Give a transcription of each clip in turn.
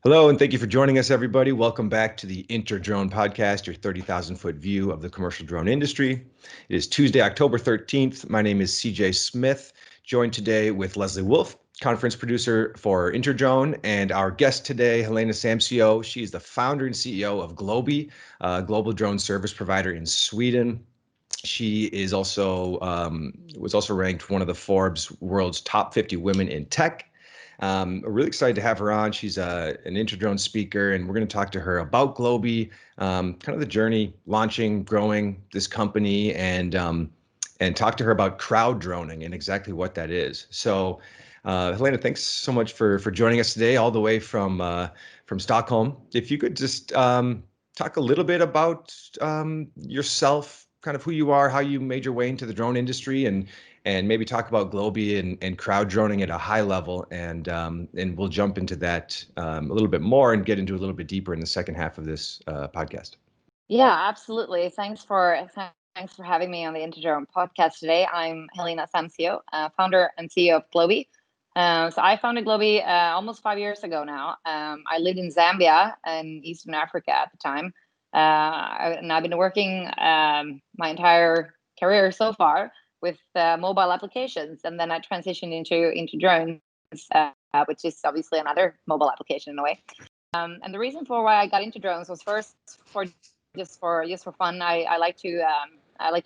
Hello, and thank you for joining us, everybody. Welcome back to the InterDrone Podcast, your 30,000-foot view of the commercial drone industry. It is Tuesday, October 13th. My name is CJ Smith, joined today with Leslie Wolf, conference producer for InterDrone, and our guest today, Helena Samsioe. She is the founder and CEO of GLOBHE, a global drone service provider in Sweden. She is also was also ranked one of the Forbes World's top 50 women in tech. We're really excited to have her on. She's an InterDrone speaker, and we're going to talk to her about GLOBHE, kind of the journey, launching, growing this company, and talk to her about crowddroning and exactly what that is. So, Helena, thanks so much for joining us today, all the way from Stockholm. If you could just talk a little bit about yourself, kind of who you are, how you made your way into the drone industry, and maybe talk about GLOBHE and crowddroning at a high level, and we'll jump into that a little bit more and get into a little bit deeper in the second half of this podcast. Yeah, absolutely. Thanks for having me on the InterDrone Podcast today. I'm Helena Samsioe, founder and CEO of GLOBHE. So I founded GLOBHE almost 5 years ago now. I lived in Zambia in Eastern Africa at the time, and I've been working my entire career so far with mobile applications, and then I transitioned into drones, which is obviously another mobile application in a way. And the reason for why I got into drones was first just for fun. I like to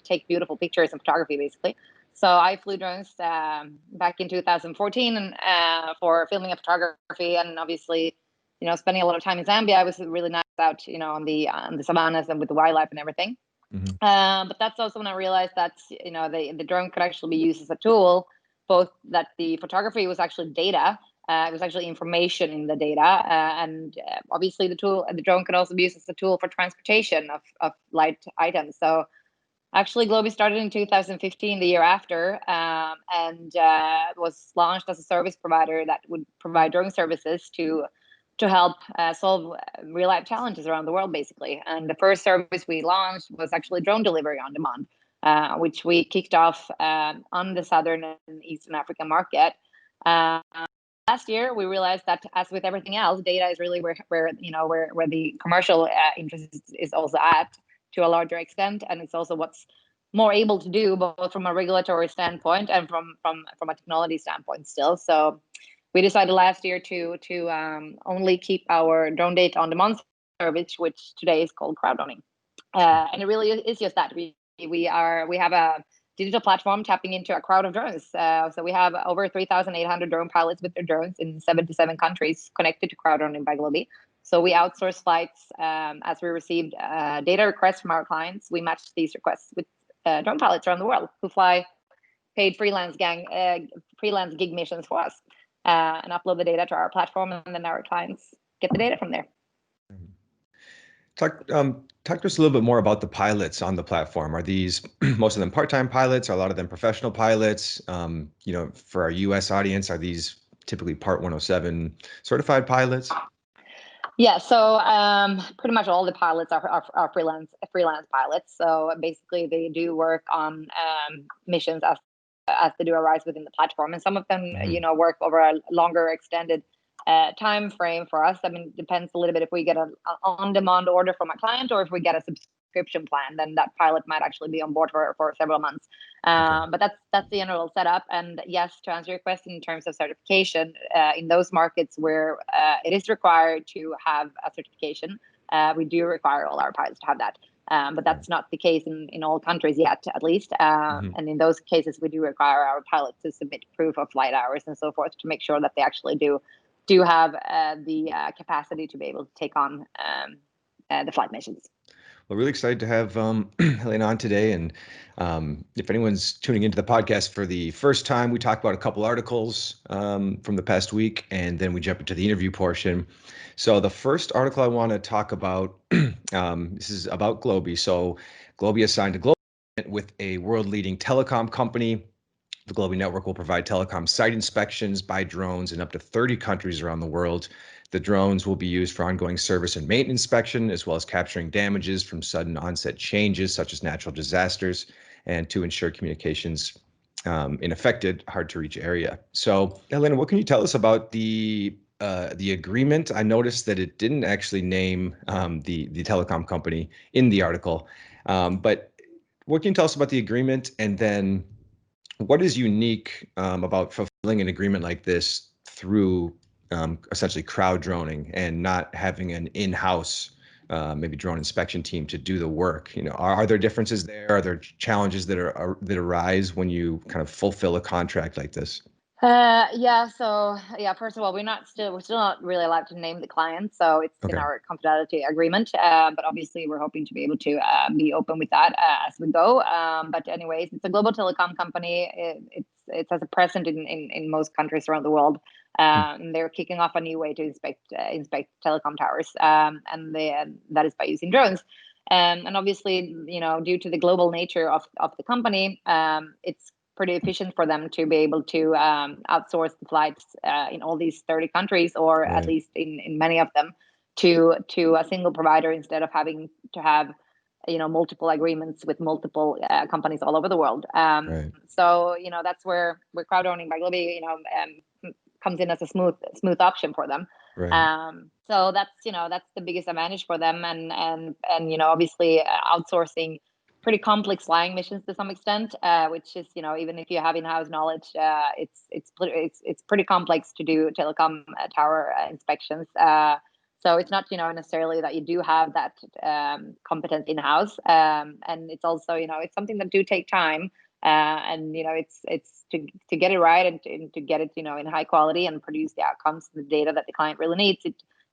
take beautiful pictures and photography, basically. So I flew drones back in 2014 and for filming and photography, and obviously, spending a lot of time in Zambia. I was really nice out, on the savannas and with the wildlife and everything. Mm-hmm. But that's also when I realized that the drone could actually be used as a tool, both that the photography was actually data, it was actually information in the data, and obviously the drone could also be used as a tool for transportation of light items. So actually, GLOBHE started in 2015, the year after, and was launched as a service provider that would provide drone services to help solve real-life challenges around the world, basically. And the first service we launched was actually drone delivery on demand, which we kicked off on the southern and eastern African market. Last year, we realized that, as with everything else, data is really where the commercial interest is also at, to a larger extent, and it's also what's more able to do, both from a regulatory standpoint and from a technology standpoint still. So we decided last year to only keep our drone data on demand service, which today is called crowddroning, and it really is just that. We have a digital platform tapping into a crowd of drones. So we have over 3,800 drone pilots with their drones in 77 countries connected to crowddroning by GLOBHE. So we outsource flights as we received data requests from our clients. We match these requests with drone pilots around the world who fly paid freelance gig missions for us, and upload the data to our platform, and then our clients get the data from there. Talk to us a little bit more about the pilots on the platform. Are these most of them part-time pilots? Are a lot of them professional pilots? For our U.S. audience, are these typically Part 107 certified pilots? Yeah, so pretty much all the pilots are freelance pilots. So basically, they do work on missions as they do arise within the platform, and some of them, work over a longer extended time frame for us. I mean, it depends a little bit if we get an on-demand order from a client, or if we get a subscription plan, then that pilot might actually be on board for several months. Okay. But that's the general setup. And yes, to answer your question in terms of certification, in those markets where it is required to have a certification, we do require all our pilots to have that. But that's not the case in all countries yet, at least. And in those cases, we do require our pilots to submit proof of flight hours and so forth to make sure that they actually do have the capacity to be able to take on the flight missions. Well, really excited to have Helena on today. And if anyone's tuning into the podcast for the first time, we talk about a couple articles from the past week, and then we jump into the interview portion. So the first article I want to talk about, this is about GLOBHE. So GLOBHE has signed a global agreement with a world-leading telecom company. The GLOBHE network will provide telecom site inspections by drones in up to 30 countries around the world. The drones will be used for ongoing service and maintenance inspection, as well as capturing damages from sudden onset changes, such as natural disasters, and to ensure communications in affected, hard to reach area. So, Helena, what can you tell us about the the agreement, I noticed that it didn't actually name the telecom company in the article. But what can you tell us about the agreement, and then what is unique about fulfilling an agreement like this through essentially crowd droning and not having an in-house maybe drone inspection team to do the work? You know, are there differences there? Are there challenges that arise when you kind of fulfill a contract like this? Yeah. So yeah, first of all, we're still not really allowed to name the client, so it's in Okay. our confidentiality agreement. But obviously, we're hoping to be able to be open with that as we go. But anyways, it's a global telecom company. It has a presence in most countries around the world. And they're kicking off a new way to inspect telecom towers, that is by using drones. And obviously, due to the global nature of the company, it's pretty efficient for them to be able to outsource the flights in all these 30 countries, or at least in many of them, to a single provider, instead of having to have multiple agreements with multiple companies all over the world. So that's where Crowddroning by GLOBHE comes in as a smooth option for them. So that's the biggest advantage for them, and obviously outsourcing pretty complex flying missions to some extent, which is even if you have in-house knowledge, it's pretty complex to do telecom tower inspections. So it's not necessarily that you do have that competence in-house, and it's also it's something that do take time, and it's to get it right, and to get it in high quality and produce the outcomes, the data that the client really needs.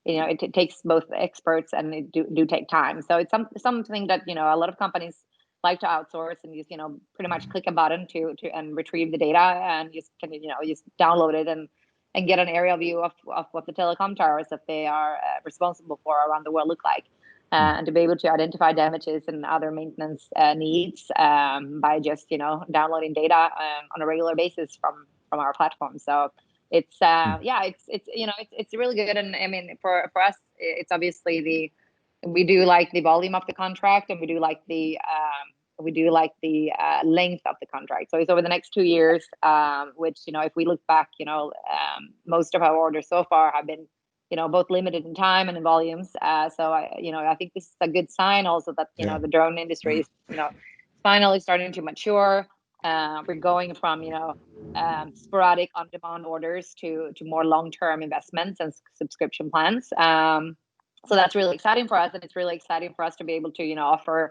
It takes both experts, and it do take time. So it's something that a lot of companies like to outsource, and just pretty much click a button to and retrieve the data, and just can just download it and get an aerial view of what the telecom towers that they are responsible for around the world look like, and to be able to identify damages and other maintenance needs by just downloading data on a regular basis from our platform. So it's it's really good. And I mean, for us, it's obviously we do like the volume of the contract, and we do like the length of the contract. So it's over the next 2 years, which if we look back, most of our orders so far have been both limited in time and in volumes. So I think this is a good sign also that the drone industry is finally starting to mature. We're going from sporadic on-demand orders to more long-term investments and subscription plans. So that's really exciting for us, and it's really exciting for us to be able to offer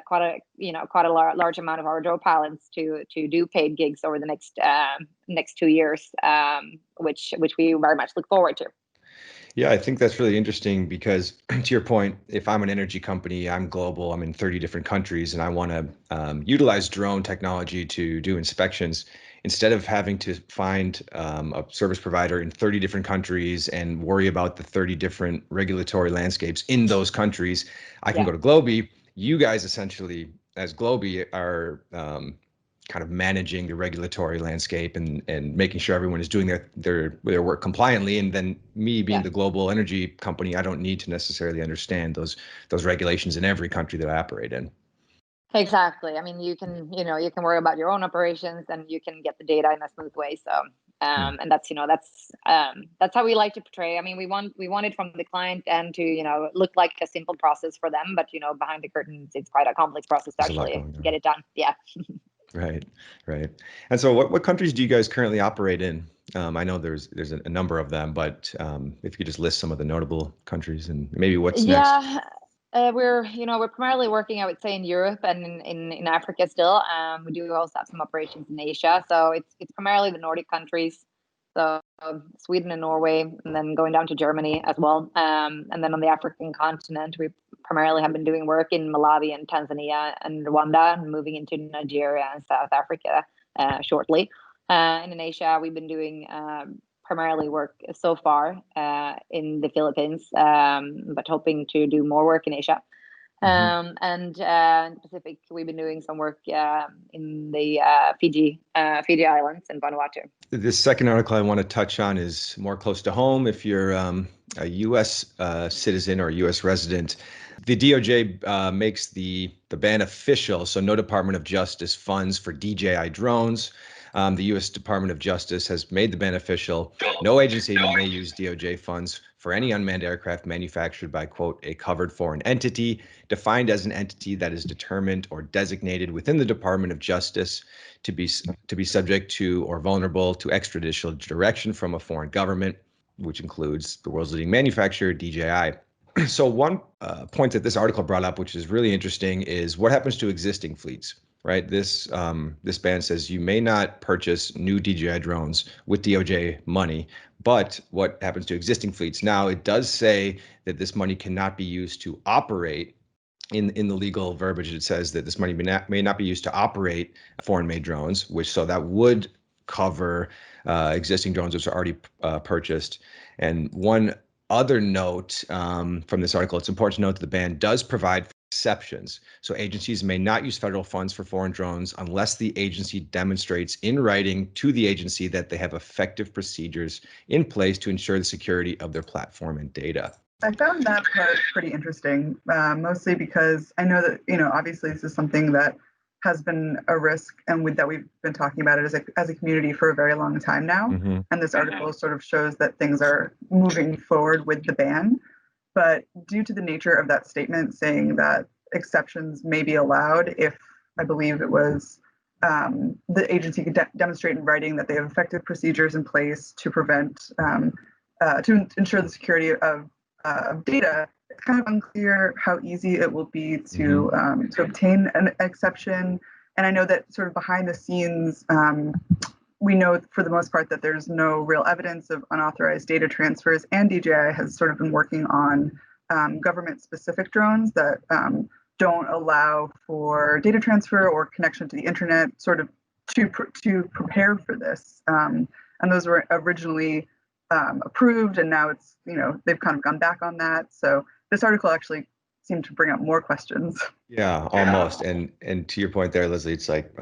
quite a large amount of our drone pilots to do paid gigs over the next 2 years, which we very much look forward to. Yeah, I think that's really interesting because, to your point, if I'm an energy company, I'm global, I'm in 30 different countries, and I want to utilize drone technology to do inspections, instead of having to find a service provider in 30 different countries and worry about the 30 different regulatory landscapes in those countries, I can go to GLOBHE. You guys essentially, as GLOBHE, are kind of managing the regulatory landscape and making sure everyone is doing their work compliantly. And then me being the global energy company, I don't need to necessarily understand those regulations in every country that I operate in. Exactly. I mean, you can worry about your own operations, and you can get the data in a smooth way. So, and that's how we like to portray. I mean, we want it from the client and to look like a simple process for them, but behind the curtains, it's quite a complex process to actually get it done. Yeah. Right. And so what countries do you guys currently operate in? I know there's a number of them, but if you could just list some of the notable countries and maybe what's next. We're primarily working, I would say, in Europe and in Africa still. We do also have some operations in Asia, so it's primarily the Nordic countries, so Sweden and Norway, and then going down to Germany as well. And then on the African continent, we primarily have been doing work in Malawi and Tanzania and Rwanda, and moving into Nigeria and South Africa shortly. And in Asia, we've been doing primarily work so far in the Philippines, but hoping to do more work in Asia. And in the Pacific, we've been doing some work in the Fiji Islands and Vanuatu. This second article I want to touch on is more close to home. If you're a U.S. Citizen or a U.S. resident, the DOJ makes the ban official, so no Department of Justice funds for DJI drones. The U.S. Department of Justice has made the ban official. No agency may use DOJ funds for any unmanned aircraft manufactured by, quote, a covered foreign entity, defined as an entity that is determined or designated within the Department of Justice to be subject to or vulnerable to extrajudicial direction from a foreign government, which includes the world's leading manufacturer, DJI. So one point that this article brought up, which is really interesting, is what happens to existing fleets, right? This ban says you may not purchase new DJI drones with DOJ money, but what happens to existing fleets? Now, it does say that this money cannot be used to operate. In the legal verbiage, it says that this money may not be used to operate foreign-made drones, so that would cover existing drones which are already purchased. And one other note from this article, it's important to note that the ban does provide for exceptions. So agencies may not use federal funds for foreign drones unless the agency demonstrates in writing to the agency that they have effective procedures in place to ensure the security of their platform and data. I found that part pretty interesting, mostly because I know that, obviously this is something that has been a risk and that we've been talking about it as a community for a very long time now. Mm-hmm. And this article sort of shows that things are moving forward with the ban. But due to the nature of that statement saying that exceptions may be allowed if, I believe it was, the agency could demonstrate in writing that they have effective procedures in place to prevent, to ensure the security of data, it's kind of unclear how easy it will be to obtain an exception. And I know that sort of behind the scenes, we know for the most part that there's no real evidence of unauthorized data transfers, and DJI has sort of been working on government-specific drones that don't allow for data transfer or connection to the internet, sort of to prepare for this. And those were originally approved, and now it's, they've kind of gone back on that. So this article actually seemed to bring up more questions. Yeah, almost. And to your point there, Leslie, it's like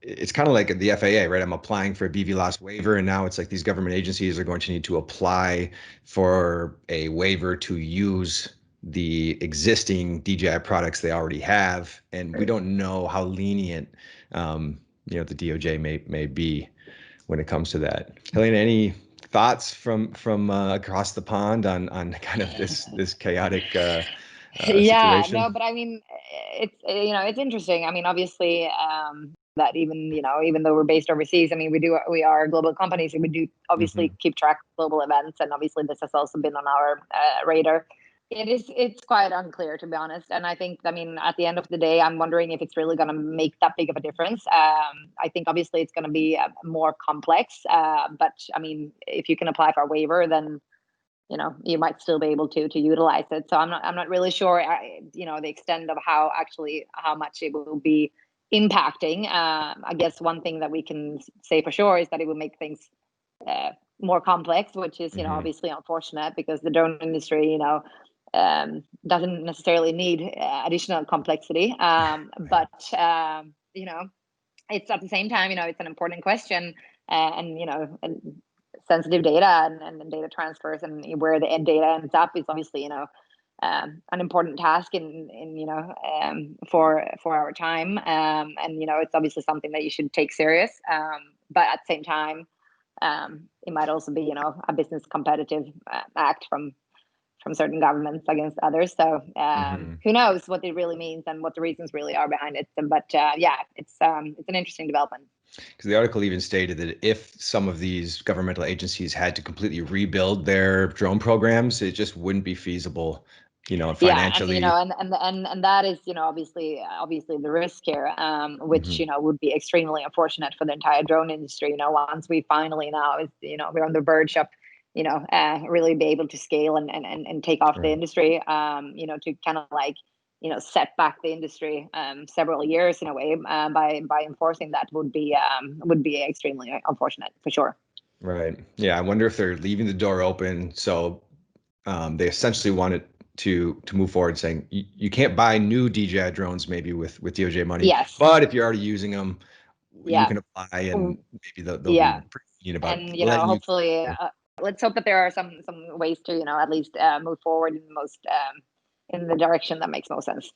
it's kind of like the FAA, right? I'm applying for a BVLOS waiver, and now it's like these government agencies are going to need to apply for a waiver to use the existing DJI products they already have, and we don't know how lenient the DOJ may be when it comes to that. Helena, any thoughts from across the pond on kind of this chaotic Yeah, situation? no, but I mean, it's interesting. I mean, obviously, that even though we're based overseas, I mean, we are global companies, and we do obviously keep track of global events, and obviously this has also been on our radar. It's quite unclear, to be honest. And I think, I mean, at the end of the day, I'm wondering if it's really going to make that big of a difference. I think obviously it's going to be more complex, but I mean, if you can apply for a waiver, then you might still be able to utilize it. So I'm not really sure, the extent of how much it will be impacting. I guess one thing that we can say for sure is that it will make things more complex, which is obviously unfortunate, because the drone industry doesn't necessarily need additional complexity, but it's at the same time, it's an important question, and sensitive data and data transfers and where the data ends up is obviously an important task for our time, and it's obviously something that you should take serious, but at the same time, it might also be a business competitive act from certain governments against others. So who knows what it really means and what the reasons really are behind it. But it's an interesting development. Because the article even stated that if some of these governmental agencies had to completely rebuild their drone programs, it just wouldn't be feasible, financially. Yeah, and that is, obviously the risk here, which would be extremely unfortunate for the entire drone industry. Once we finally we're on the verge of really be able to scale and take off the industry, to kind of like set back the industry several years in a way, by enforcing that would be extremely unfortunate for sure. Right. Yeah. I wonder if they're leaving the door open. So they essentially wanted to move forward, saying you can't buy new DJI drones maybe with DOJ money. Yes. But if you're already using them, you can apply, and maybe they'll be pretty keen about and hopefully let's hope that there are some ways to at least move forward in the direction that makes most sense.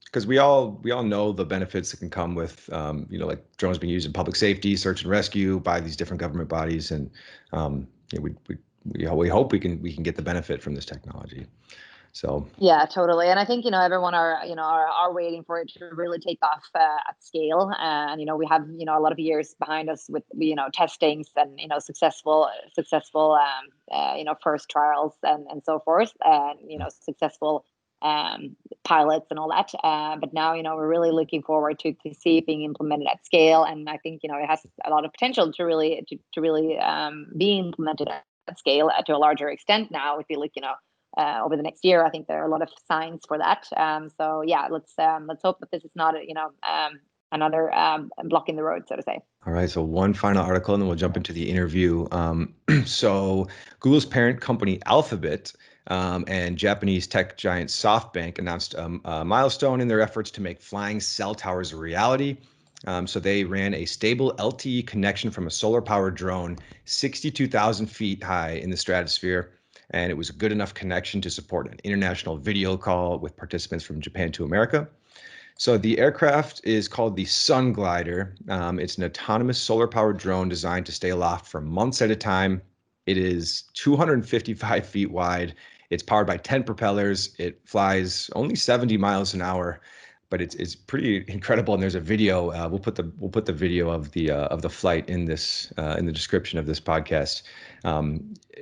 Because we all know the benefits that can come with like drones being used in public safety, search and rescue by these different government bodies, and we hope we can get the benefit from this technology. So yeah, totally. And I think everyone are waiting for it to really take off at scale. And we have a lot of years behind us with testings and successful first trials and so forth, and successful pilots and all that. But now we're really looking forward to see it being implemented at scale. And I think it has a lot of potential to really be implemented at scale to a larger extent. Now, if you look over the next year, I think there are a lot of signs for that. So yeah, let's hope that this is not another block in the road, so to say. All right, so one final article, and then we'll jump into the interview. So Google's parent company Alphabet and Japanese tech giant SoftBank announced a milestone in their efforts to make flying cell towers a reality. So they ran a stable LTE connection from a solar-powered drone 62,000 feet high in the stratosphere. And it was a good enough connection to support an international video call with participants from Japan to America. So the aircraft is called the Sun Glider. It's an autonomous solar-powered drone designed to stay aloft for months at a time. It is 255 feet wide. It's powered by 10 propellers. It flies only 70 miles an hour, but it's pretty incredible. And there's a video. We'll put the video of the flight in the description of this podcast.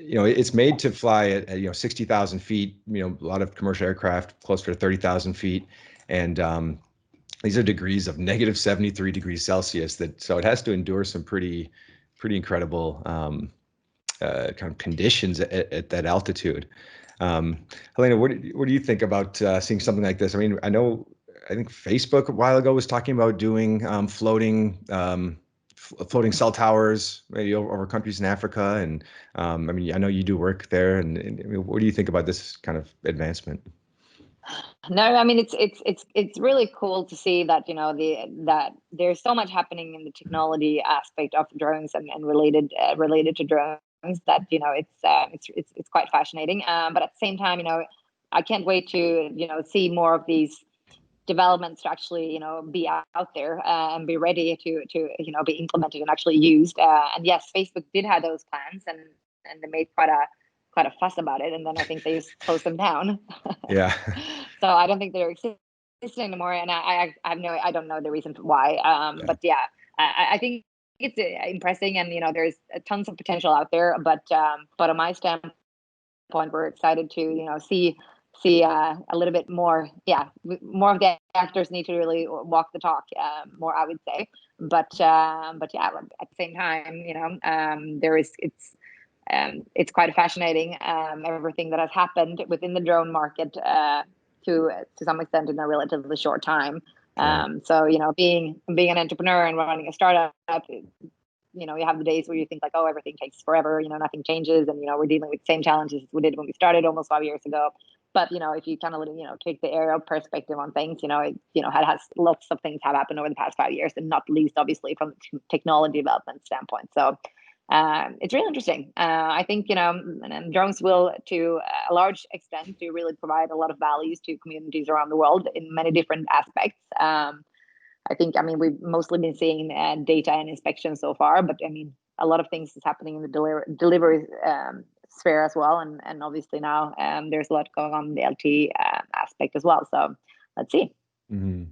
It's made to fly at 60,000 feet. A lot of commercial aircraft closer to 30,000 feet, and these are degrees of negative 73 degrees Celsius. So it has to endure some pretty incredible kind of conditions at that altitude. Helena, what do you think about seeing something like this? I mean, I think Facebook a while ago was talking about doing floating cell towers maybe over countries in Africa, and I know you do work there, and what do you think about this kind of advancement? No, I mean it's really cool to see that that there's so much happening in the technology aspect of drones and related to drones that it's quite fascinating. But at the same time, I can't wait to see more of these developments to actually be out there and be ready to be implemented and actually used. And yes, Facebook did have those plans, and they made quite a fuss about it, and then I think they just closed them down. Yeah. So I don't think they're existing anymore, and I don't know the reason why. Yeah. But yeah, I think it's impressive, and there's tons of potential out there. But on my standpoint, we're excited to see a little bit more. Yeah, more of the actors need to really walk the talk more, I would say. But yeah, at the same time, it's quite fascinating, everything that has happened within the drone market to some extent in a relatively short time. So being an entrepreneur and running a startup, you have the days where you think like, oh, everything takes forever, nothing changes, and we're dealing with the same challenges we did when we started almost 5 years ago. But if you kind of take the aerial perspective on things, it has lots of things have happened over the past 5 years, and not least obviously from the technology development standpoint. So it's really interesting. I think and drones will, to a large extent, to really provide a lot of values to communities around the world in many different aspects. I think we've mostly been seeing data and inspection so far, but a lot of things is happening in the delivery sphere as well, and obviously now there's a lot going on in the LTE aspect as well. So let's see. Mm-hmm.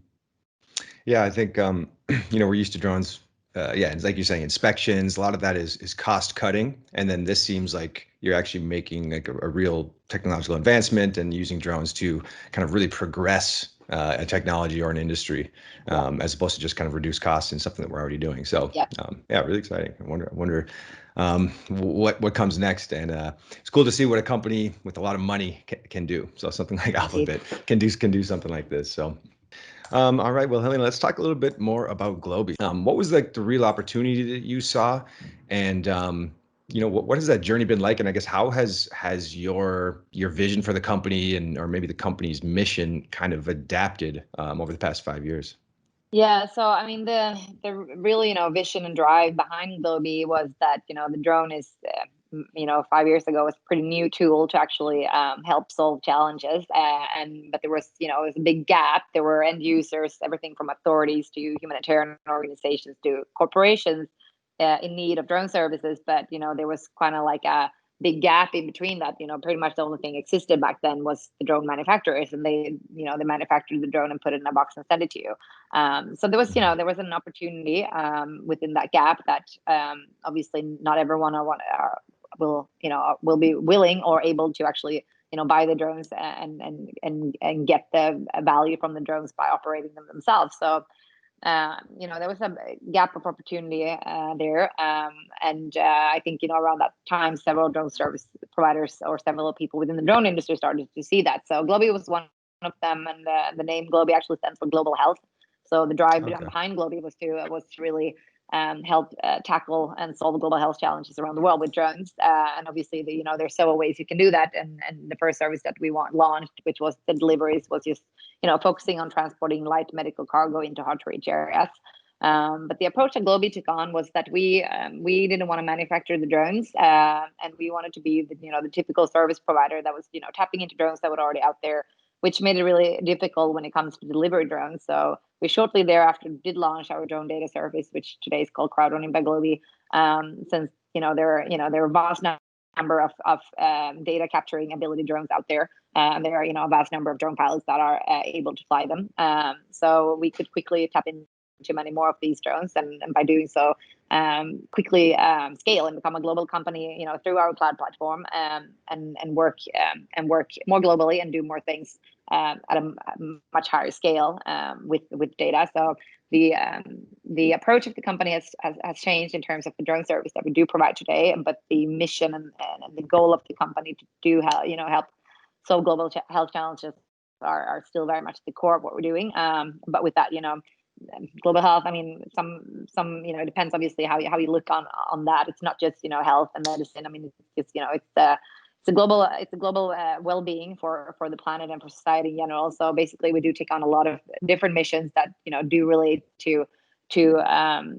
Yeah, I think we're used to drones. It's like you're saying, inspections. A lot of that is cost cutting, and then this seems like you're actually making like a real technological advancement and using drones to kind of really progress a technology or an industry, as opposed to just kind of reduce costs in something that we're already doing. So really exciting. I wonder what comes next, and it's cool to see what a company with a lot of money can do. So something like Alphabet can do something like this. So. All right, well, Helena, let's talk a little bit more about GLOBHE. What was like the real opportunity that you saw, and what has that journey been like? And I guess how has your vision for the company or maybe the company's mission kind of adapted over the past 5 years? Yeah, so the really vision and drive behind GLOBHE was that the drone is 5 years ago was a pretty new tool to actually help solve challenges. But there was, it was a big gap. There were end users, everything from authorities to humanitarian organizations to corporations in need of drone services. But, there was kind of like a big gap in between that. Pretty much the only thing existed back then was the drone manufacturers, and they manufactured the drone and put it in a box and sent it to you. So there was, there was an opportunity within that gap that obviously not everyone will be willing or able to actually buy the drones and get the value from the drones by operating them themselves. So there was a gap of opportunity there. I think, around that time, several drone service providers or several people within the drone industry started to see that. So GLOBHE was one of them, and the name GLOBHE actually stands for global health. So the drive behind GLOBHE was to really help tackle and solve global health challenges around the world with drones. And obviously, there's several ways you can do that. And the first service that we launched, which was the deliveries, was just focusing on transporting light medical cargo into hard-to-reach areas. But the approach that GLOBHE took on was that we didn't want to manufacture the drones, and we wanted to be the typical service provider that was tapping into drones that were already out there, which made it really difficult when it comes to delivery drones. So we shortly thereafter did launch our drone data service, which today is called Crowddroning by GLOBHE. Since there are a vast number of data capturing ability drones out there, and there are a vast number of drone pilots that are able to fly them. So we could quickly tap into many more of these drones, and by doing so, quickly scale and become a global company, through our cloud platform, and work more globally and do more things at a much higher scale with data. So the approach of the company has changed in terms of the drone service that we do provide today, but the mission and the goal of the company to do help solve global health challenges are still very much the core of what we're doing. But with that, global health, I mean, some it depends obviously how you look on that. It's not just health and medicine. I mean, it's it's a global well-being for the planet and for society in general. So basically, we do take on a lot of different missions that do relate to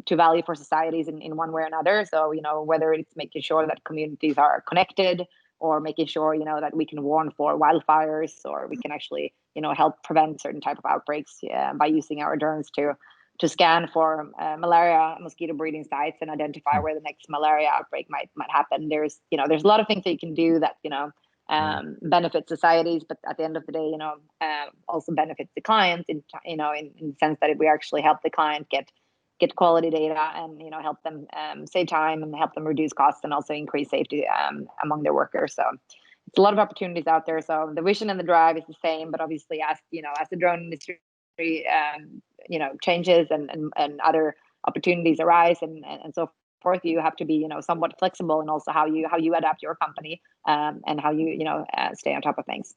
value for societies in one way or another. So whether it's making sure that communities are connected, or making sure that we can warn for wildfires, or we can actually help prevent certain type of outbreaks by using our drones to scan for malaria mosquito breeding sites and identify where the next malaria outbreak might happen. There's a lot of things that you can do that benefit societies, but at the end of the day also benefits the client in the sense that we actually help the client get quality data and help them save time and help them reduce costs and also increase safety among their workers. So it's a lot of opportunities out there. So the vision and the drive is the same, but obviously as the drone industry changes and other opportunities arise and so forth, you have to be somewhat flexible, and also how you adapt your company and how you stay on top of things.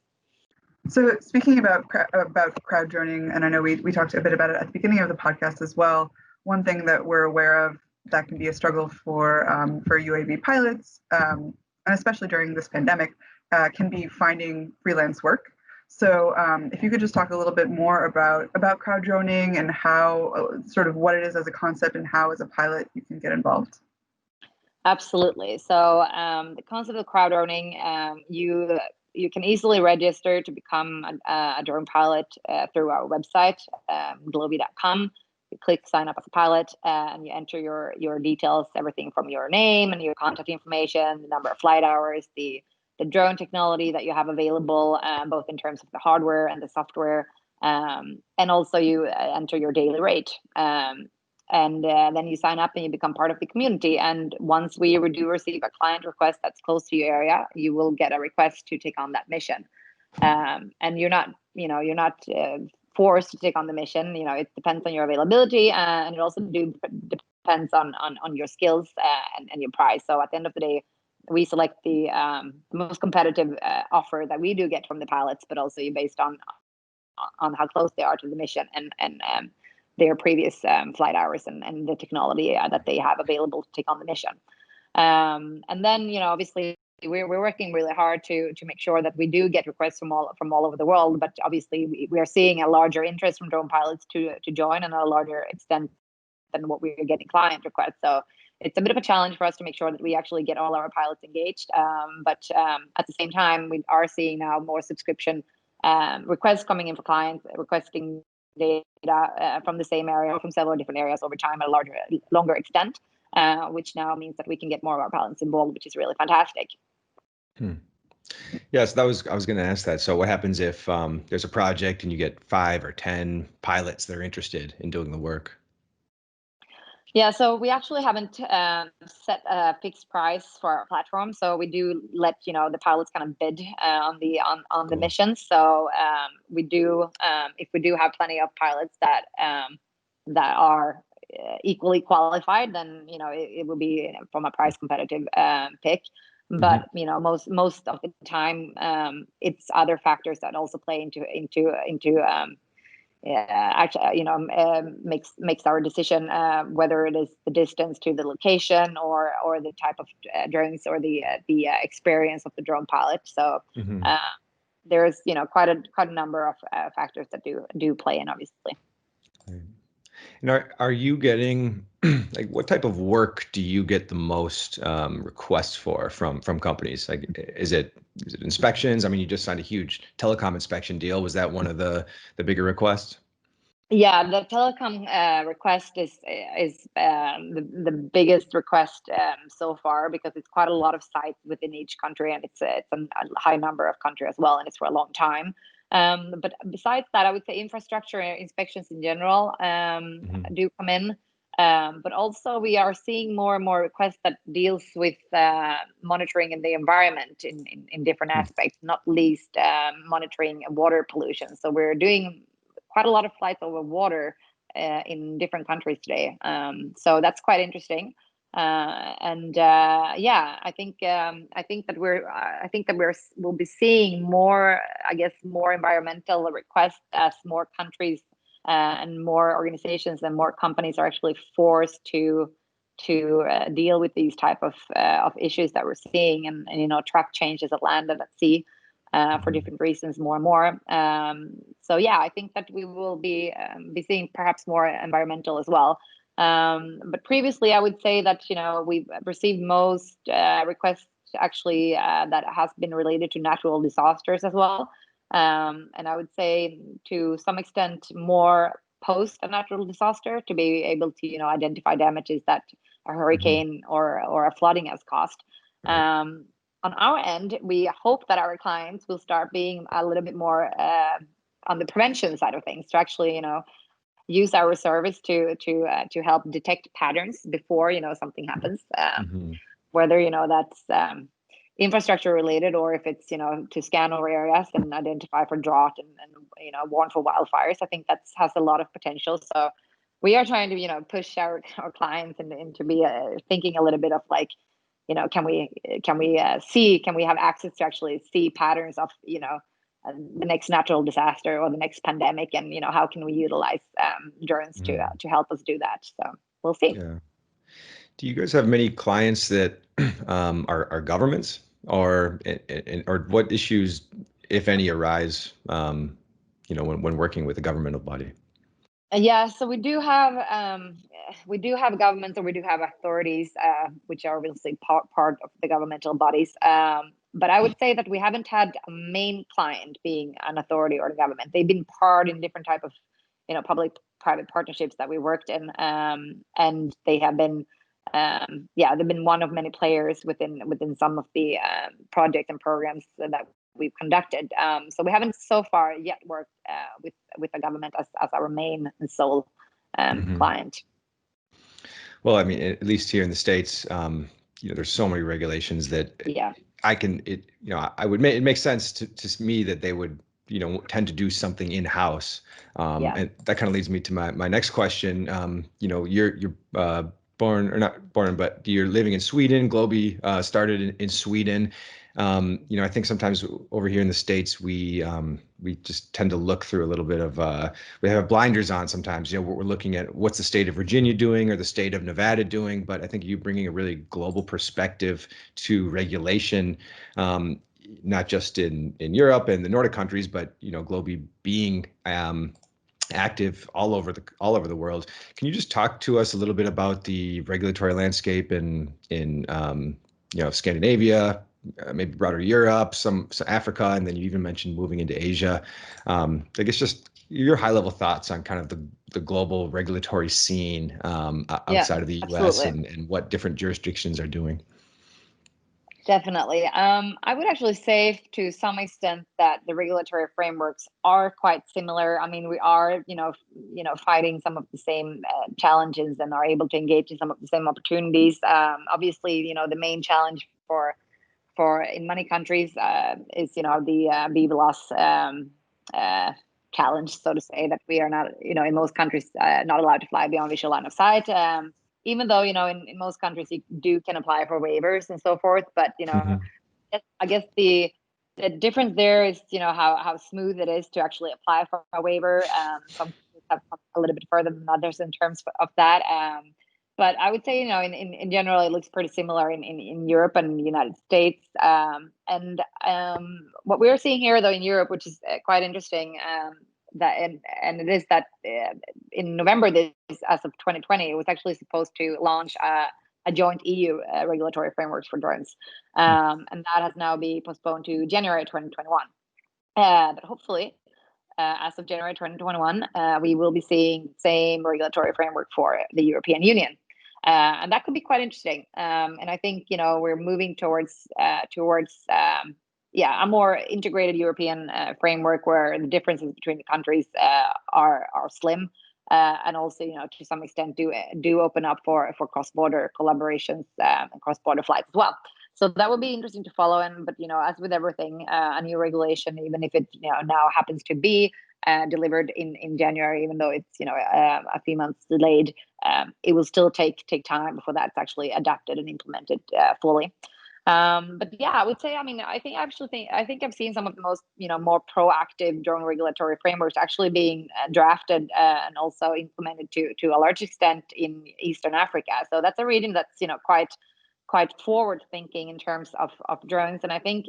So speaking about crowd droning, and I know we talked a bit about it at the beginning of the podcast as well. One thing that we're aware of that can be a struggle for UAV pilots, and especially during this pandemic, can be finding freelance work. So if you could just talk a little bit more about crowd droning and how sort of what it is as a concept and how as a pilot you can get involved. Absolutely. So the concept of crowd droning, you can easily register to become a drone pilot through our website, globhe.com. You click sign up as a pilot, and you enter your details, everything from your name and your contact information, the number of flight hours, the drone technology that you have available, both in terms of the hardware and the software, and also you enter your daily rate. And then you sign up and you become part of the community. And once we do receive a client request that's close to your area, you will get a request to take on that mission. And you're not forced to take on the mission. It depends on your availability, and it also depends on your skills and your price. So at the end of the day, we select the most competitive offer that we do get from the pilots, but also based on how close they are to the mission and their previous flight hours and the technology that they have available to take on the mission. And then obviously we're working really hard to make sure that we do get requests from all over the world, but obviously we are seeing a larger interest from drone pilots to join, and a larger extent than what we're getting client requests. So it's a bit of a challenge for us to make sure that we actually get all our pilots engaged. But at the same time, we are seeing now more subscription requests coming in for clients requesting data from the same area, from several different areas over time at a longer extent, which now means that we can get more of our pilots involved, which is really fantastic. Yes, I was going to ask that. So what happens if there's a project and you get 5 or 10 pilots that are interested in doing the work? Yeah, so we actually haven't set a fixed price for our platform. So we do let the pilots kind of bid on the mission. So we do if we do have plenty of pilots that are equally qualified, then it will be from a price competitive pick. But most of the time, it's other factors that also play into actually, makes our decision whether it is the distance to the location or the type of drones or the experience of the drone pilot. So there's quite a number of factors that do play in, obviously. And are you getting like what type of work do you get the most requests for from companies? Like, is it inspections? I mean, you just signed a huge telecom inspection deal. Was that one of the bigger requests? Yeah, the telecom request is the biggest request so far, because it's quite a lot of sites within each country, and it's a high number of countries as well, and it's for a long time. But besides that, I would say infrastructure inspections in general do come in. But also we are seeing more and more requests that deals with monitoring in the environment in different aspects, not least monitoring water pollution. So we're doing quite a lot of flights over water in different countries today. So that's quite interesting. I think that we'll be seeing more, I guess, more environmental requests as more countries and more organizations and more companies are actually forced to deal with these type of issues that we're seeing, and track changes at land and at sea for different reasons more and more. So yeah, I think that we will be seeing perhaps more environmental as well. But previously, I would say that we've received most requests actually that has been related to natural disasters as well. And I would say to some extent more post a natural disaster, to be able to identify damages that a hurricane or a flooding has caused. On our end, we hope that our clients will start being a little bit more on the prevention side of things, to actually use our service to help detect patterns before something happens, whether that's infrastructure related, or if it's to scan over areas and identify for drought and warn for wildfires. I think that has a lot of potential. So we are trying to push our clients into be thinking a little bit of like, can we have access to actually see patterns of the next natural disaster or the next pandemic, and how can we utilize drones to help us do that. So we'll see. Yeah. Do you guys have many clients that are governments, or what issues, if any, arise when working with a governmental body? Yeah, so we do have governments, or we do have authorities, which are obviously part of the governmental bodies. But I would say that we haven't had a main client being an authority or the government. They've been part in different type of public-private partnerships that we worked in, and they have been they've been one of many players within some of the projects and programs that we've conducted. So we haven't so far yet worked with the government as our main and sole client. Well, I mean, at least here in the States, there's so many regulations that it makes sense to me that they would tend to do something in-house. And that kind of leads me to my next question. You're born, or not born, but you're living in Sweden. GLOBHE started in Sweden. I think sometimes over here in the States, we just tend to look through a little bit of, we have blinders on sometimes. We're looking at what's the state of Virginia doing or the state of Nevada doing, but I think you bringing a really global perspective to regulation, not just in Europe and the Nordic countries, but GLOBHE being active all over the world. Can you just talk to us a little bit about the regulatory landscape in Scandinavia, maybe broader Europe, some Africa, and then you even mentioned moving into Asia. I guess just your high level thoughts on kind of the global regulatory scene outside of the US and what different jurisdictions are doing. Definitely. I would actually say to some extent that the regulatory frameworks are quite similar. I mean, we are, fighting some of the same challenges and are able to engage in some of the same opportunities. Obviously, the main challenge for in many countries is, the BVLOS challenge, so to say, that we are not, in most countries, not allowed to fly beyond visual line of sight. Even though, in most countries you can apply for waivers and so forth, but, I guess the difference there is, how smooth it is to actually apply for a waiver. Some countries have come a little bit further than others in terms of that. But I would say, in general, it looks pretty similar in Europe and the United States. And what we're seeing here, though, in Europe, which is quite interesting, and it is that in November, as of 2020, it was actually supposed to launch a joint EU regulatory framework for drones, and that has now been postponed to January 2021. But hopefully, as of January 2021, we will be seeing the same regulatory framework for the European Union. And that could be quite interesting. And I think, we're moving towards a more integrated European framework where the differences between the countries are slim, and also, to some extent do open up for cross-border collaborations and cross-border flights as well. So that will be interesting to follow. But as with everything, a new regulation, even if it now happens to be delivered in January, even though it's a few months delayed, it will still take time before that's actually adapted and implemented fully. But yeah, I would say, I think I've seen some of the most, more proactive drone regulatory frameworks actually being drafted and also implemented to a large extent in Eastern Africa. So that's a region that's, quite forward thinking in terms of drones. And I think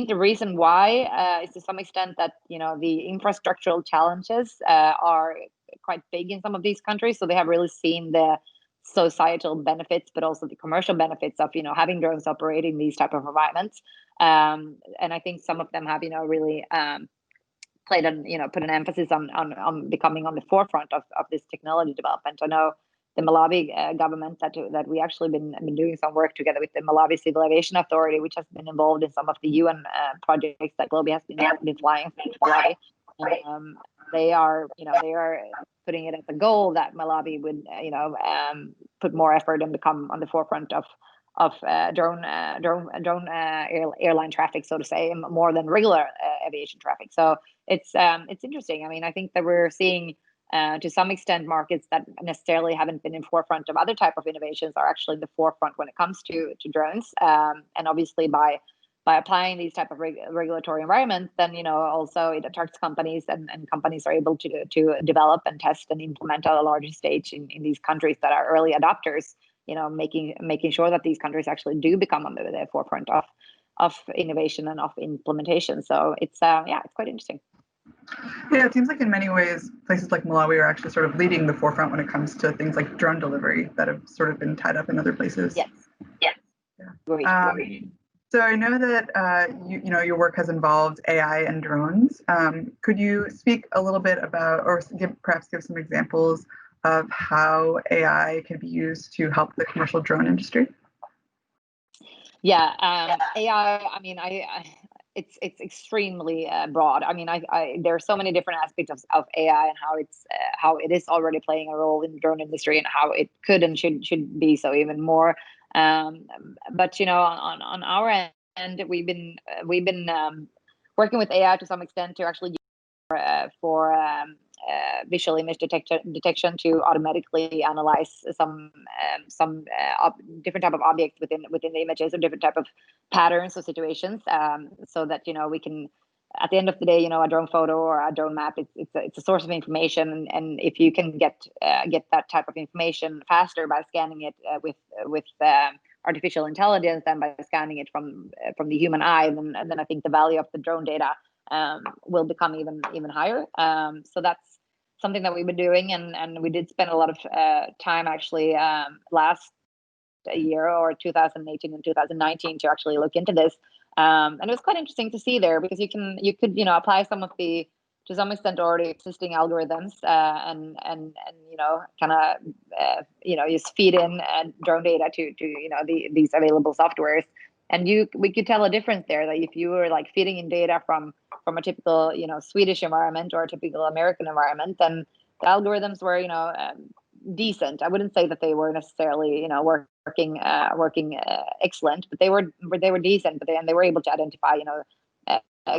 the reason why is to some extent that, the infrastructural challenges are quite big in some of these countries. So they have really seen the societal benefits, but also the commercial benefits of, having drones operating these type of environments. And I think some of them have, really put an emphasis on becoming on the forefront of this technology development. I know the Malawi government that we actually been doing some work together with the Malawi Civil Aviation Authority, which has been involved in some of the UN projects that GLOBHE has been flying in Malawi. They are putting it as a goal that Malawi would, put more effort and become on the forefront of drone airline traffic, so to say, more than regular aviation traffic. So it's interesting. I think that we're seeing to some extent markets that necessarily haven't been in forefront of other type of innovations are actually the forefront when it comes to drones. And obviously by applying these type of regulatory environments, then also it attracts companies, and companies are able to develop and test and implement at a larger stage in these countries that are early adopters. Making sure that these countries actually do become on the forefront of innovation and of implementation. So it's quite interesting. Yeah, it seems like in many ways, places like Malawi are actually sort of leading the forefront when it comes to things like drone delivery that have sort of been tied up in other places. Yes. Yeah. So I know that your work has involved AI and drones. Could you speak a little bit about, or perhaps give some examples of how AI can be used to help the commercial drone industry? Yeah, AI. It's extremely broad. There are so many different aspects of AI and how it is already playing a role in the drone industry, and how it could and should be so even more. But on our end, we've been working with AI to some extent to actually use for visual image detection to automatically analyze some different type of objects within the images, or different type of patterns or situations, so that we can, at the end of the day, a drone photo or a drone map, it's a source of information, and if you can get that type of information faster by scanning it with artificial intelligence than by scanning it from the human eye, then I think the value of the drone data will become even higher. So something that we've been doing, and we did spend a lot of time actually last year, or 2018 and 2019, to actually look into this. And it was quite interesting to see there, because you could apply some of the, to some extent, already existing algorithms, and kind of just feed in drone data to these available softwares. And we could tell a difference there, that if you were like feeding in data from a typical Swedish environment or a typical American environment, then the algorithms were decent. I wouldn't say that they were necessarily working excellent, but they were decent. But they were able to identify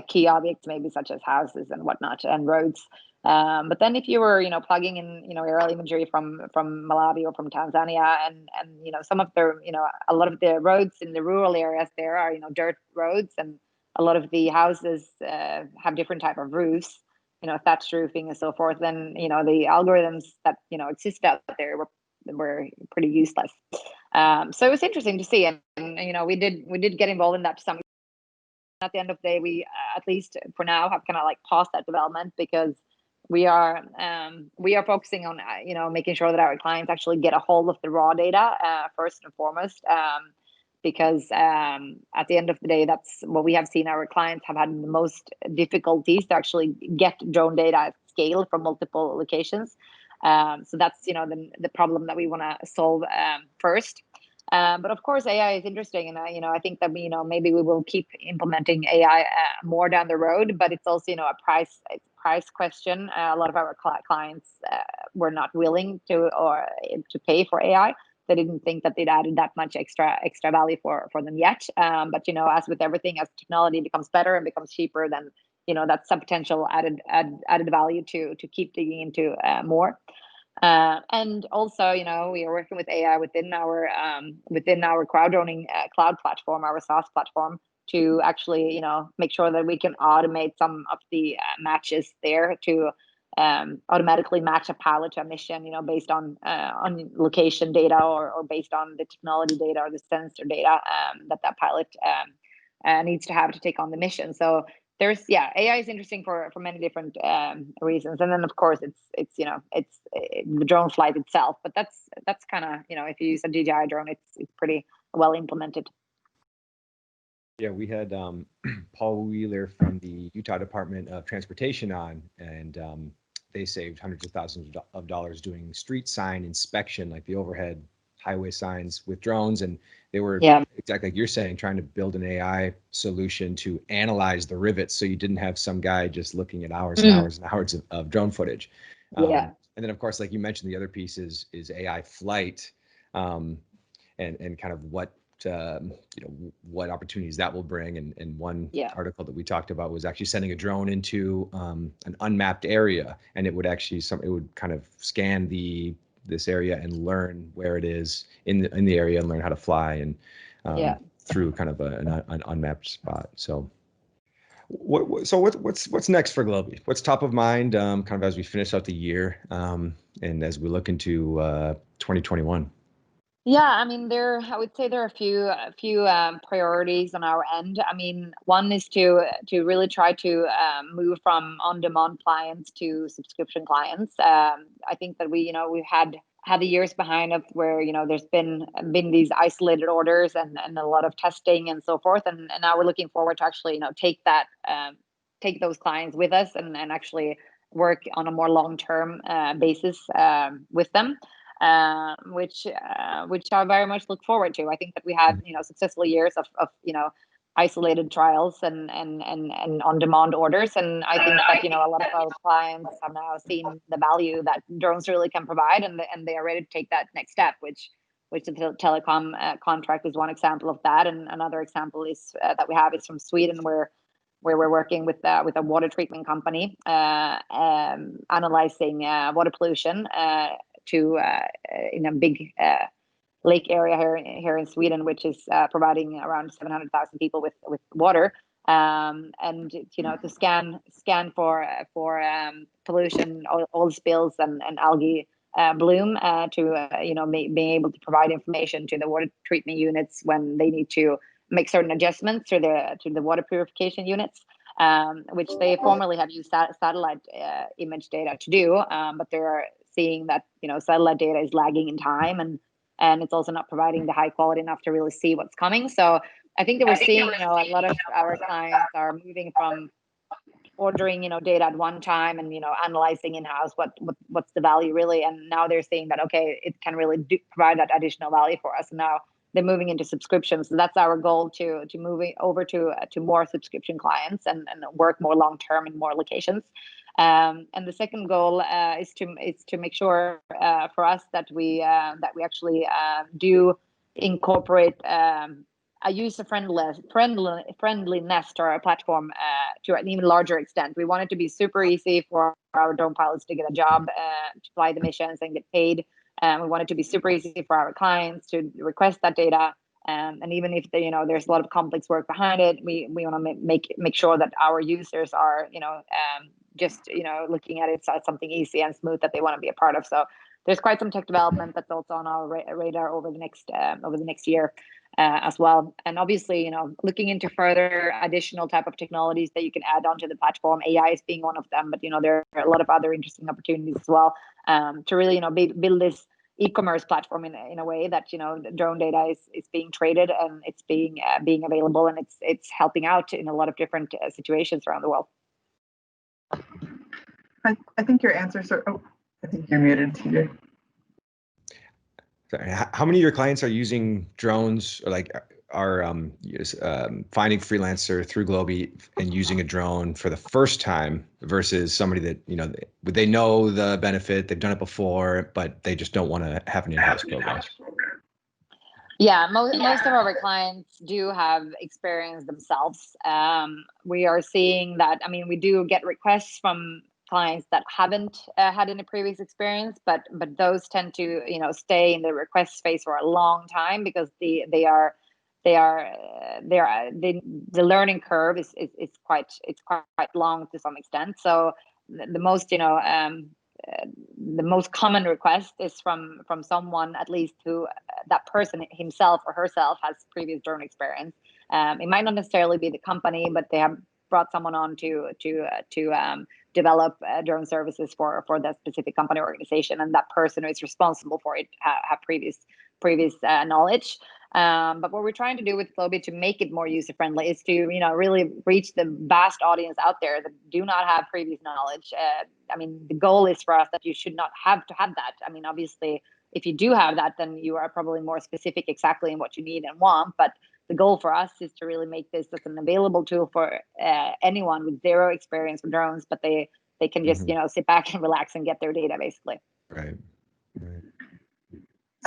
key objects, maybe such as houses and whatnot, and roads. But then if you were plugging in aerial imagery from Malawi or from Tanzania, and some of the a lot of the roads in the rural areas there are dirt roads, and a lot of the houses have different type of roofs, thatched roofing and so forth, then the algorithms that exist out there were pretty useless. So it was interesting to see, and we did get involved in that to some extent. At the end of the day, we at least for now have kind of like paused that development, because we are focusing on making sure that our clients actually get a hold of the raw data first and foremost, because at the end of the day, that's what we have seen. Our clients have had the most difficulties to actually get drone data at scale from multiple locations. So that's the problem that we want to solve first. But of course, AI is interesting, and I think that maybe we will keep implementing AI more down the road. But it's also a price question. A lot of our clients were not willing to pay for AI. They didn't think that it added that much extra value for them yet. But as with everything, as technology becomes better and becomes cheaper, then that's a potential added value to keep digging into more. And also, we are working with AI within our Crowddroning cloud platform, our SaaS platform, to actually make sure that we can automate some of the matches there, to automatically match a pilot to a mission, based on location data, or based on the technology data or the sensor data that pilot needs to have to take on the mission. So AI is interesting for many different reasons, and then of course it's the drone flight itself. But that's kind of if you use a DJI drone, it's pretty well implemented. Yeah, we had Paul Wheeler from the Utah Department of Transportation on, and they saved hundreds of thousands of dollars doing street sign inspection, like the overhead highway signs, with drones. And they were exactly like you're saying, trying to build an AI solution to analyze the rivets, so you didn't have some guy just looking at hours and hours and hours of drone footage. And then of course, like you mentioned, the other piece is AI flight, and kind of what what opportunities that will bring. And one article that we talked about was actually sending a drone into an unmapped area, and it would actually it would kind of scan this area and learn where it is in the area, and learn how to fly, and through kind of an unmapped spot. So what's next for GLOBHE? What's top of mind kind of as we finish out the year, and as we look into 2021? Yeah, I mean, I would say there are a few priorities on our end. I mean, one is to really try to move from on-demand clients to subscription clients. I think that we've had the years behind us where there's been these isolated orders and a lot of testing and so forth, and now we're looking forward to actually take those clients with us and actually work on a more long-term basis with them. Which I very much look forward to. I think that we had successful years of isolated trials and on-demand orders, and I think that a lot of our clients have now seen the value that drones really can provide, and they are ready to take that next step, which the telecom contract is one example of that. And another example is that we have is from Sweden, where we're working with a water treatment company analyzing water pollution in a big lake area here in Sweden, which is providing around 700,000 people with water, and to scan for pollution, oil spills, and algae bloom, to being able to provide information to the water treatment units when they need to make certain adjustments to the water purification units. which they formerly have used satellite image data to do, but they're seeing that satellite data is lagging in time, and it's also not providing the high quality enough to really see what's coming. So I think that we're seeing a lot of our clients are moving from ordering data at one time and analyzing in-house what's the value really, and now they're seeing that okay, it can really provide that additional value for us, and now they're moving into subscriptions. So that's our goal, to moving over to more subscription clients and work more long term in more locations. And the second goal is to make sure for us that we actually do incorporate a user-friendliness to our platform to an even larger extent. We want it to be super easy for our drone pilots to get a job, to fly the missions and get paid. We want it to be super easy for our clients to request that data. And even if there's a lot of complex work behind it, we want to make sure that our users are just looking at it as something easy and smooth that they want to be a part of. So there's quite some tech development that's also on our radar over the next year as well. And obviously, looking into further additional type of technologies that you can add onto the platform. AI is being one of them, but there are a lot of other interesting opportunities as well to really build this e-commerce platform in a way that drone data is being traded and it's being available, and it's helping out in a lot of different situations around the world. I think your answers are. Oh, I think you're muted, TJ. Sorry, how many of your clients are using drones, or are finding freelancer through GLOBHE and using a drone for the first time versus somebody that they know the benefit, they've done it before, but they just don't want to have an in-house program? Yeah, most of our clients do have experience themselves. We are seeing that. I mean, we do get requests from clients that haven't had any previous experience, but those tend to stay in the request phase for a long time because the learning curve is quite long to some extent. So the most common request is from someone, at least who that person himself or herself has previous drone experience. It might not necessarily be the company, but they have brought someone on to develop drone services for that specific company or organization, and that person who is responsible for it have previous knowledge. But what we're trying to do with GLOBHE to make it more user friendly is to really reach the vast audience out there that do not have previous knowledge. I mean, the goal is for us that you should not have to have that. I mean, obviously, if you do have that, then you are probably more specific exactly in what you need and want. But the goal for us is to really make this as an available tool for anyone with zero experience with drones, but they can just sit back and relax and get their data basically. Right.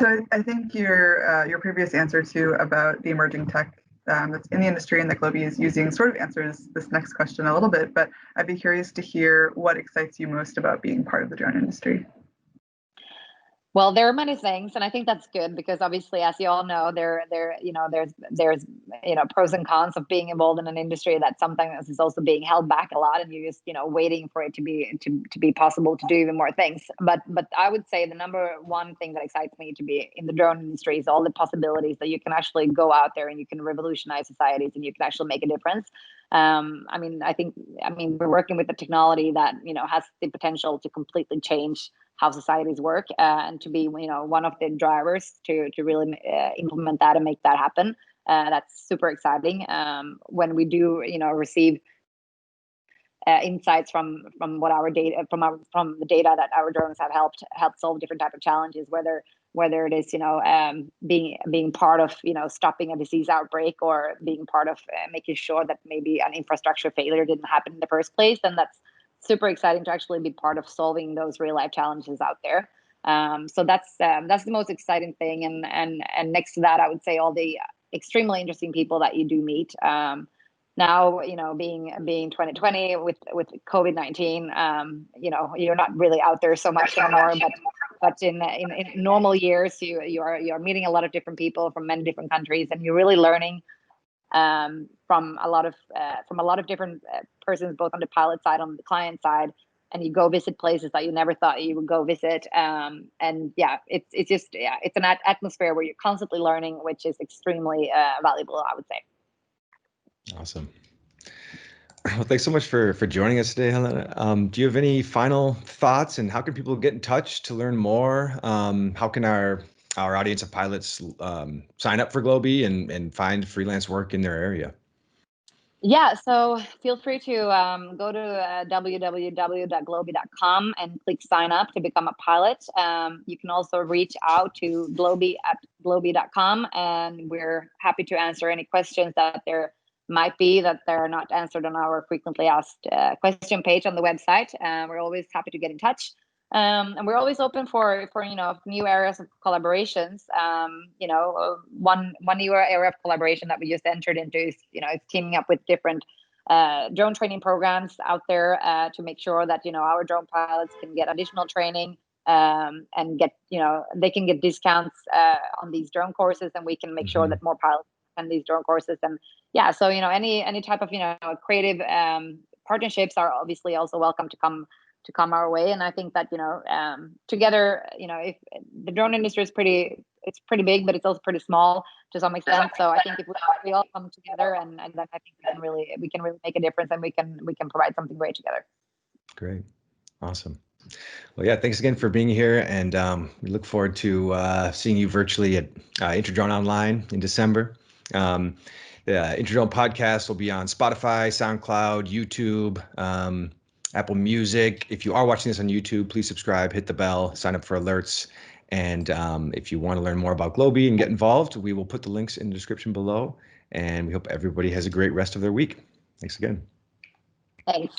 So I think your previous answer too about the emerging tech that's in the industry and that GLOBHE is using sort of answers this next question a little bit, but I'd be curious to hear what excites you most about being part of the drone industry. Well, there are many things, and I think that's good because obviously, as you all know, there's pros and cons of being involved in an industry that sometimes is also being held back a lot, and you're just waiting for it to be possible to do even more things. But I would say the number one thing that excites me to be in the drone industry is all the possibilities that you can actually go out there and you can revolutionize societies and you can actually make a difference. I mean, we're working with a technology that has the potential to completely change how societies work, and to be one of the drivers to really implement that and make that happen. That's super exciting. When we do receive insights from what our data from the data that our drones have helped solve different type of challenges, whether it is being part of stopping a disease outbreak or being part of making sure that maybe an infrastructure failure didn't happen in the first place, then that's super exciting to actually be part of solving those real life challenges out there. So that's the most exciting thing. And next to that, I would say all the extremely interesting people that you do meet. Now, being 2020 with COVID-19, you're not really out there so much anymore. But in normal years, you are meeting a lot of different people from many different countries, and you're really learning from a lot of different persons, both on the pilot side, on the client side, and you go visit places that you never thought you would go visit. And yeah, it's an atmosphere where you're constantly learning, which is extremely valuable, I would say. Awesome. Well, thanks so much for joining us today, Helena. Do you have any final thoughts, and how can people get in touch to learn more? How can our audience of pilots sign up for GLOBHE and find freelance work in their area? Yeah, so feel free to go to www.globhe.com and click sign up to become a pilot. You can also reach out to globhe@globhe.com, and we're happy to answer any questions that there might be that they're not answered on our frequently asked question page on the website. We're always happy to get in touch. And we're always open for new areas of collaborations. One new area of collaboration that we just entered into is it's teaming up with different drone training programs out there to make sure that our drone pilots can get additional training and get they can get discounts on these drone courses, and we can make sure that more pilots attend these drone courses. And yeah, so any type of creative partnerships are obviously also welcome to come our way. And I think that together, if the drone industry is pretty big, but it's also pretty small to some extent. So I think if we all come together, and then I think we can really make a difference, and we can provide something great together. Great, awesome. Well, yeah, thanks again for being here, and we look forward to seeing you virtually at InterDrone Online in December. The InterDrone podcast will be on Spotify, SoundCloud, YouTube, Apple Music. If you are watching this on YouTube, please subscribe, hit the bell, sign up for alerts. And if you want to learn more about GLOBHE and get involved, we will put the links in the description below. And we hope everybody has a great rest of their week. Thanks again. Thanks.